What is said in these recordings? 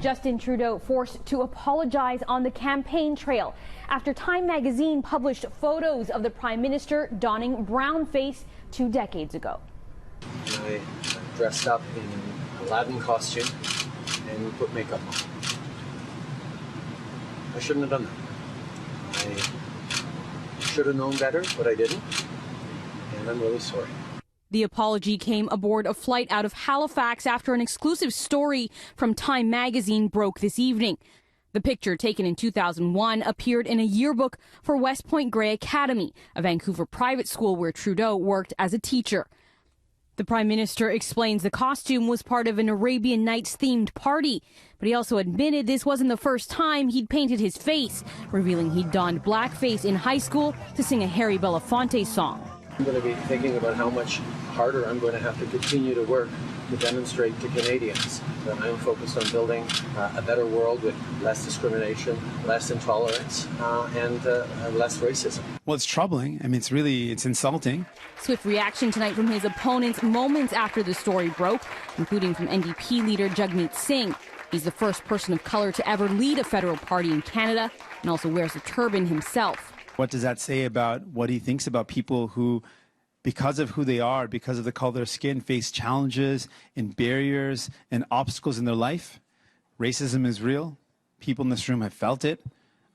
Justin Trudeau forced to apologize on the campaign trail after Time magazine published photos of the Prime Minister donning brownface 2 decades ago. I dressed up in an Aladdin costume and put makeup on. I shouldn't have done that. I should have known better, but I didn't, and I'm really sorry. The apology came aboard a flight out of Halifax after an exclusive story from Time magazine broke this evening. The picture, taken in 2001, appeared in a yearbook for West Point Grey Academy, a Vancouver private school where Trudeau worked as a teacher. The Prime Minister explains the costume was part of an Arabian Nights themed party, but he also admitted this wasn't the first time he'd painted his face, revealing he'd donned blackface in high school to sing a Harry Belafonte song. I'm going to be thinking about how much harder I'm going to have to continue to work to demonstrate to Canadians that I'm focused on building a better world with less discrimination, less intolerance, and less racism. Well, it's troubling. I mean, it's insulting. Swift reaction tonight from his opponents moments after the story broke, including from NDP leader Jagmeet Singh. He's the first person of color to ever lead a federal party in Canada and also wears a turban himself. What does that say about what he thinks about people who, because of who they are, because of the color of their skin, face challenges and barriers and obstacles in their life? Racism is real. People in this room have felt it.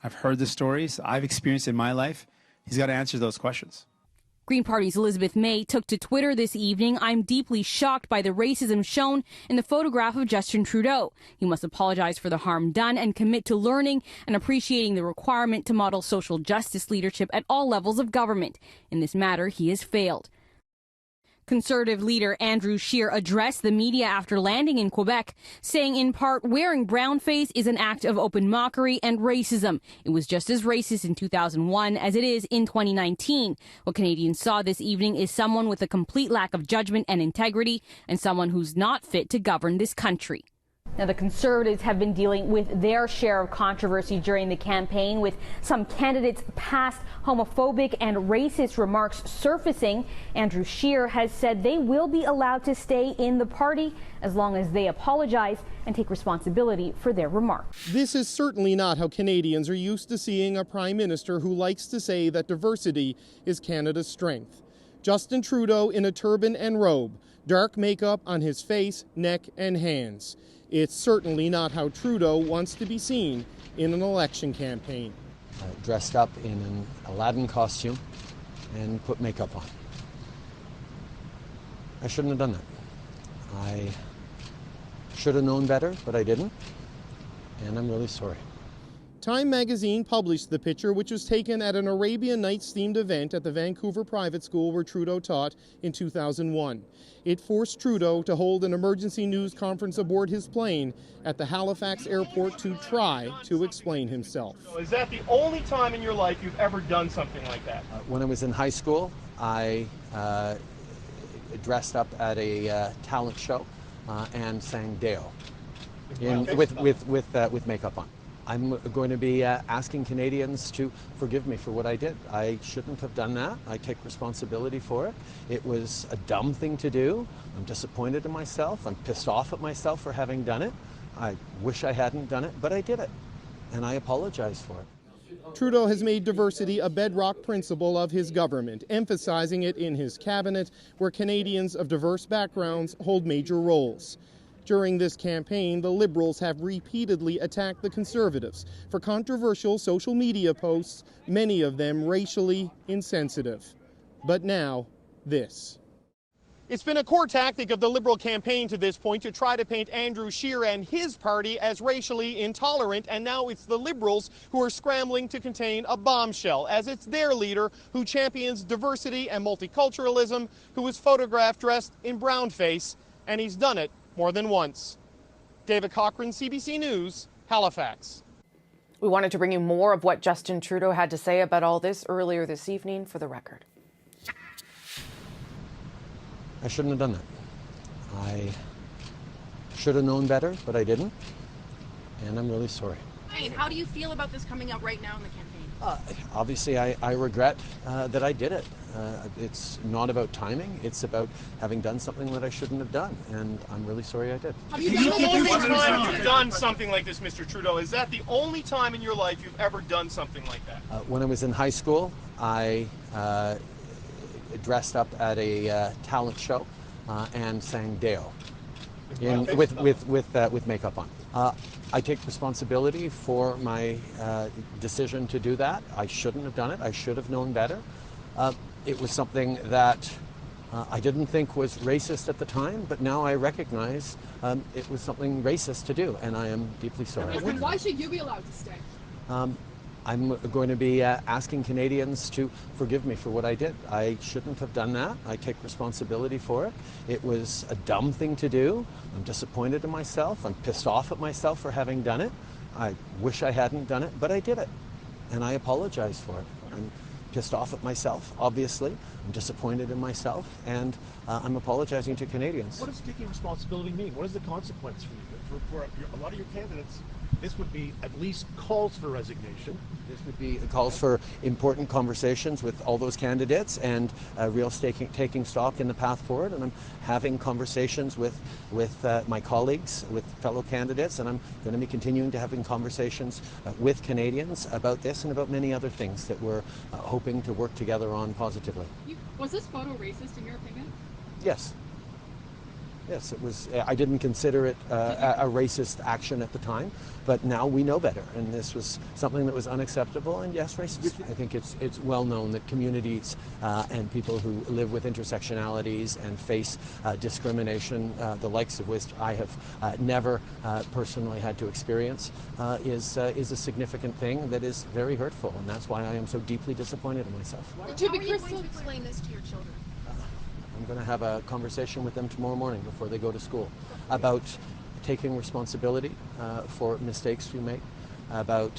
I've heard the stories. I've experienced it in my life. He's got to answer those questions. Green Party's Elizabeth May took to Twitter this evening. I'm deeply shocked by the racism shown in the photograph of Justin Trudeau. He must apologize for the harm done and commit to learning and appreciating the requirement to model social justice leadership at all levels of government. In this matter, he has failed. Conservative leader Andrew Shearer addressed the media after landing in Quebec, saying in part, wearing brownface is an act of open mockery and racism. It was just as racist in 2001 as it is in 2019. What Canadians saw this evening is someone with a complete lack of judgment and integrity and someone who's not fit to govern this country. Now, the Conservatives have been dealing with their share of controversy during the campaign, with some candidates' past homophobic and racist remarks surfacing. Andrew Shearer has said they will be allowed to stay in the party as long as they apologize and take responsibility for their remarks. This is certainly not how Canadians are used to seeing a Prime Minister who likes to say that diversity is Canada's strength. Justin Trudeau in a turban and robe, dark makeup on his face, neck, and hands. It's certainly not how Trudeau wants to be seen in an election campaign. Dressed up in an Aladdin costume and put makeup on. I shouldn't have done that. I should have known better, but I didn't, and I'm really sorry. Time magazine published the picture, which was taken at an Arabian Nights themed event at the Vancouver private school where Trudeau taught in 2001. It forced Trudeau to hold an emergency news conference aboard his plane at the Halifax airport to try to explain himself. So is that the only time in your life you've ever done something like that? When I was in high school, I dressed up at a talent show and sang Deo with makeup on. I'm going to be asking Canadians to forgive me for what I did. I shouldn't have done that. I take responsibility for it. It was a dumb thing to do. I'm disappointed in myself. I'm pissed off at myself for having done it. I wish I hadn't done it, but I did it, and I apologize for it. Trudeau has made diversity a bedrock principle of his government, emphasizing it in his cabinet, where Canadians of diverse backgrounds hold major roles. During this campaign, the Liberals have repeatedly attacked the Conservatives for controversial social media posts, many of them racially insensitive. But now, this. It's been a core tactic of the Liberal campaign to this point to try to paint Andrew Shearer and his party as racially intolerant, and now it's the Liberals who are scrambling to contain a bombshell, as it's their leader who champions diversity and multiculturalism, who was photographed dressed in brownface, and he's done it more than once. David Cochran, CBC News, Halifax. We wanted to bring you more of what Justin Trudeau had to say about all this earlier this evening for the record. I shouldn't have done that. I should have known better, but I didn't, and I'm really sorry. Hey, how do you feel about this coming out right now in the campaign? Obviously, I regret that I did it. It's not about timing. It's about having done something that I shouldn't have done, and I'm really sorry I did. The only time you've done something like this, Mr. Trudeau, is that the only time in your life you've ever done something like that? When I was in high school, I dressed up at a talent show and sang Deo with makeup on. I take responsibility for my decision to do that. I shouldn't have done it. I should have known better. It was something that I didn't think was racist at the time, but now I recognize it was something racist to do, and I am deeply sorry. And why should you be allowed to stay? I'm going to be asking Canadians to forgive me for what I did. I shouldn't have done that. I take responsibility for it. It was a dumb thing to do. I'm disappointed in myself. I'm pissed off at myself for having done it. I wish I hadn't done it, but I did it, and I apologize for it. I'm pissed off at myself, obviously. I'm disappointed in myself, and I'm apologizing to Canadians. What does taking responsibility mean? What is the consequence for you? For a lot of your candidates, this would be at least calls for resignation. This would be calls for important conversations with all those candidates and real taking stock in the path forward. And I'm having conversations with my colleagues, with fellow candidates, and I'm going to be continuing to having conversations with Canadians about this and about many other things that we're hoping to work together on positively. Was this photo racist in your opinion? Yes. Yes, it was. I didn't consider it a racist action at the time, but now we know better, and this was something that was unacceptable, and yes, racist. I think it's well known that communities and people who live with intersectionalities and face discrimination, the likes of which I have never personally had to experience, is a significant thing that is very hurtful, and that's why I am so deeply disappointed in myself. How are you going to explain this to your children? I'm going to have a conversation with them tomorrow morning before they go to school about taking responsibility for mistakes we make, about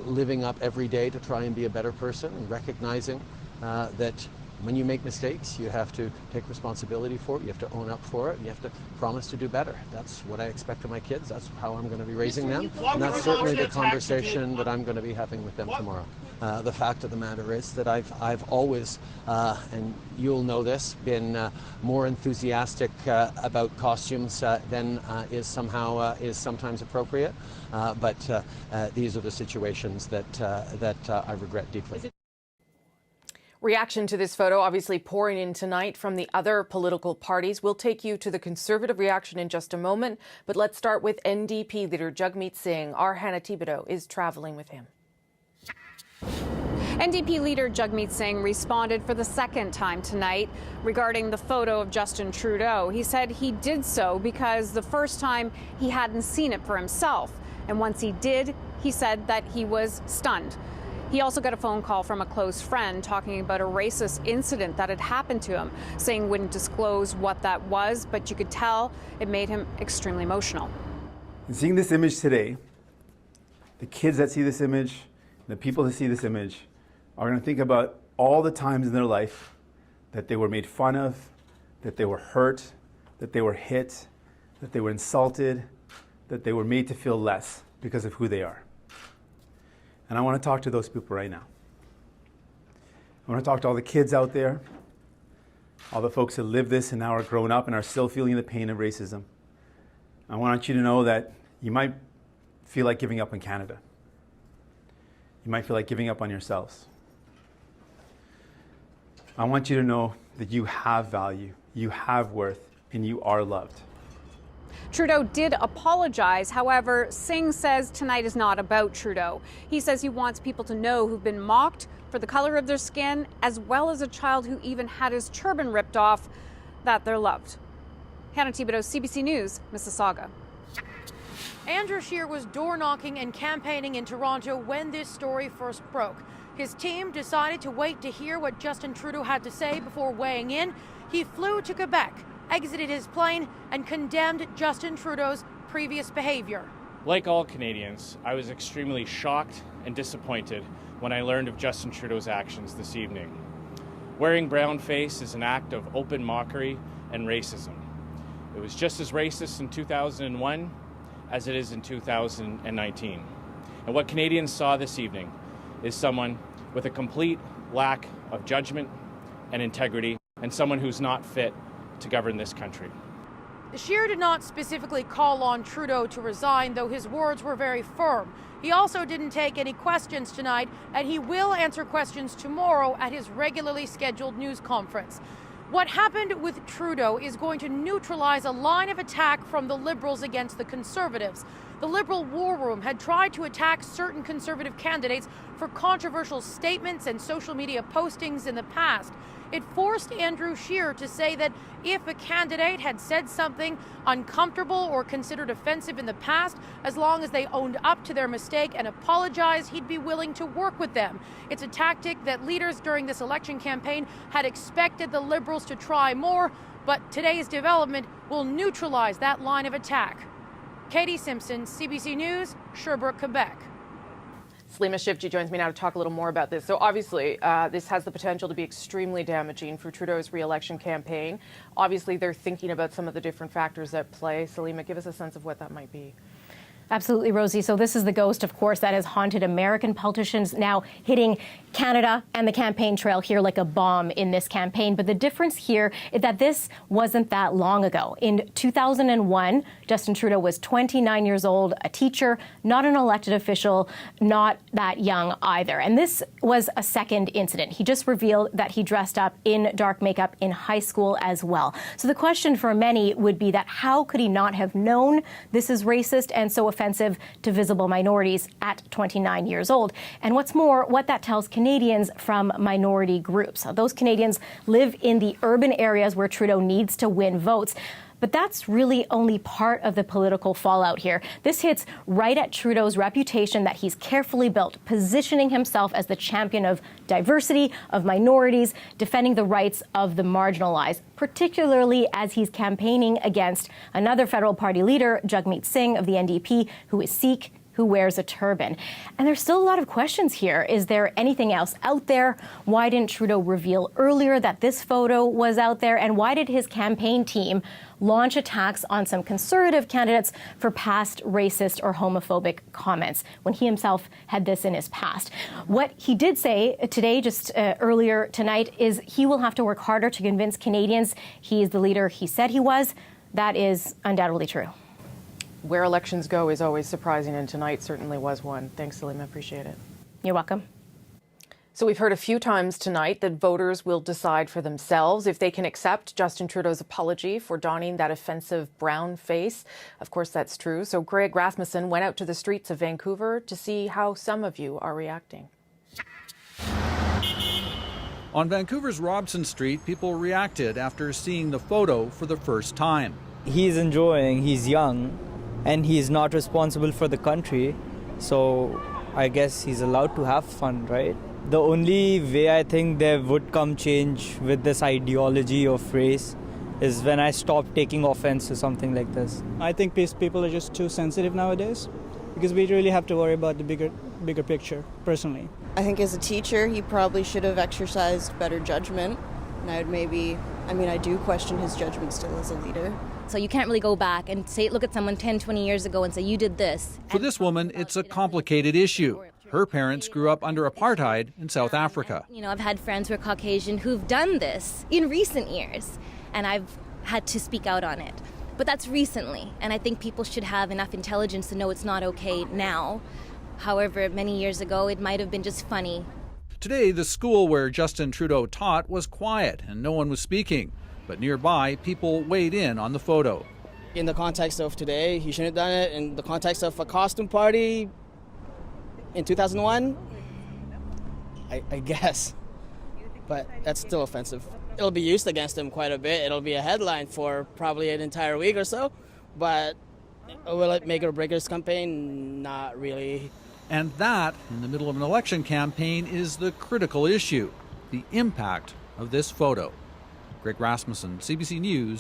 living up every day to try and be a better person, and recognizing that when you make mistakes, you have to take responsibility for it, you have to own up for it, you have to promise to do better. That's what I expect of my kids, that's how I'm going to be raising them, and that's certainly the conversation that I'm going to be having with them tomorrow. The fact of the matter is that I've always, and you'll know this, been more enthusiastic about costumes than is sometimes appropriate, but these are the situations that I regret deeply. Reaction to this photo obviously pouring in tonight from the other political parties. We'll take you to the Conservative reaction in just a moment, but let's start with NDP leader Jagmeet Singh. Our Hannah Thibodeau is traveling with him. NDP leader Jagmeet Singh responded for the second time tonight regarding the photo of Justin Trudeau. He said he did so because the first time he hadn't seen it for himself. And once he did, he said that he was stunned. He also got a phone call from a close friend talking about a racist incident that had happened to him. Singh wouldn't disclose what that was, but you could tell it made him extremely emotional. And seeing this image today, the kids that see this image, the people that see this image, are going to think about all the times in their life that they were made fun of, that they were hurt, that they were hit, that they were insulted, that they were made to feel less because of who they are. And I want to talk to those people right now. I want to talk to all the kids out there, all the folks that live this and now are grown up and are still feeling the pain of racism. I want you to know that you might feel like giving up on Canada. You might feel like giving up on yourselves. I want you to know that you have value, you have worth, and you are loved. Trudeau did apologize. However, Singh says tonight is not about Trudeau. He says he wants people to know who've been mocked for the color of their skin, as well as a child who even had his turban ripped off, that they're loved. Hannah Thibodeau, CBC News, Mississauga. Andrew Shearer was door-knocking and campaigning in Toronto when this story first broke. His team decided to wait to hear what Justin Trudeau had to say before weighing in. He flew to Quebec, exited his plane, and condemned Justin Trudeau's previous behavior. Like all Canadians, I was extremely shocked and disappointed when I learned of Justin Trudeau's actions this evening. Wearing brownface is an act of open mockery and racism. It was just as racist in 2001 as it is in 2019. And what Canadians saw this evening is someone with a complete lack of judgment and integrity, and someone who's not fit to govern this country. Shearer did not specifically call on Trudeau to resign, though his words were very firm. He also didn't take any questions tonight, and he will answer questions tomorrow at his regularly scheduled news conference. What happened with Trudeau is going to neutralize a line of attack from the Liberals against the Conservatives. The Liberal War Room had tried to attack certain Conservative candidates for controversial statements and social media postings in the past. It forced Andrew Shearer to say that if a candidate had said something uncomfortable or considered offensive in the past, as long as they owned up to their mistake and apologized, he'd be willing to work with them. It's a tactic that leaders during this election campaign had expected the Liberals to try more, but today's development will neutralize that line of attack. Katie Simpson, CBC News, Sherbrooke, Quebec. Salima Shivji joins me now to talk a little more about this. So obviously, this has the potential to be extremely damaging for Trudeau's re-election campaign. Obviously, they're thinking about some of the different factors at play. Salima, give us a sense of what that might be. Absolutely, Rosie. So this is the ghost, of course, that has haunted American politicians, now hitting Canada and the campaign trail here like a bomb in this campaign. But the difference here is that this wasn't that long ago. In 2001, Justin Trudeau was 29 years old, a teacher, not an elected official, not that young either. And this was a second incident. He just revealed that he dressed up in dark makeup in high school as well. So the question for many would be that how could he not have known this is racist and so offensive to visible minorities at 29 years old? And what's more, what that tells Canadians from minority groups. Those Canadians live in the urban areas where Trudeau needs to win votes. But that's really only part of the political fallout here. This hits right at Trudeau's reputation that he's carefully built, positioning himself as the champion of diversity, of minorities, defending the rights of the marginalized, particularly as he's campaigning against another federal party leader, Jagmeet Singh of the NDP, who is Sikh, who wears a turban. And there's still a lot of questions here. Is there anything else out there? Why didn't Trudeau reveal earlier that this photo was out there? And why did his campaign team launch attacks on some Conservative candidates for past racist or homophobic comments when he himself had this in his past? What he did say today, just earlier tonight, is he will have to work harder to convince Canadians he is the leader he said he was. That is undoubtedly true. Where elections go is always surprising, and tonight certainly was one. Thanks, Salima. Appreciate it. You're welcome. So we've heard a few times tonight that voters will decide for themselves if they can accept Justin Trudeau's apology for donning that offensive brown face. Of course, that's true. So Greg Rasmussen went out to the streets of Vancouver to see how some of you are reacting. On Vancouver's Robson Street, people reacted after seeing the photo for the first time. He's enjoying, he's young, and he's not responsible for the country, so I guess he's allowed to have fun, right? The only way I think there would come change with this ideology of race is when I stop taking offense to something like this. I think people are just too sensitive nowadays because we really have to worry about the bigger picture, personally. I think as a teacher, he probably should have exercised better judgment, and I do question his judgment still as a leader. So you can't really go back and say, look at someone 10, 20 years ago and say, you did this. For this woman, it's a complicated issue. Her parents grew up under apartheid in South Africa. You know, I've had friends who are Caucasian who've done this in recent years, and I've had to speak out on it. But that's recently, and I think people should have enough intelligence to know it's not okay now. However, many years ago, it might have been just funny. Today, the school where Justin Trudeau taught was quiet and no one was speaking. But nearby, people weighed in on the photo. In the context of today, he shouldn't have done it. In the context of a costume party in 2001, I guess. But that's still offensive. It'll be used against him quite a bit. It'll be a headline for probably an entire week or so. But will it make or break his campaign? Not really. And that, in the middle of an election campaign, is the critical issue, the impact of this photo. Greg Rasmussen, CBC News.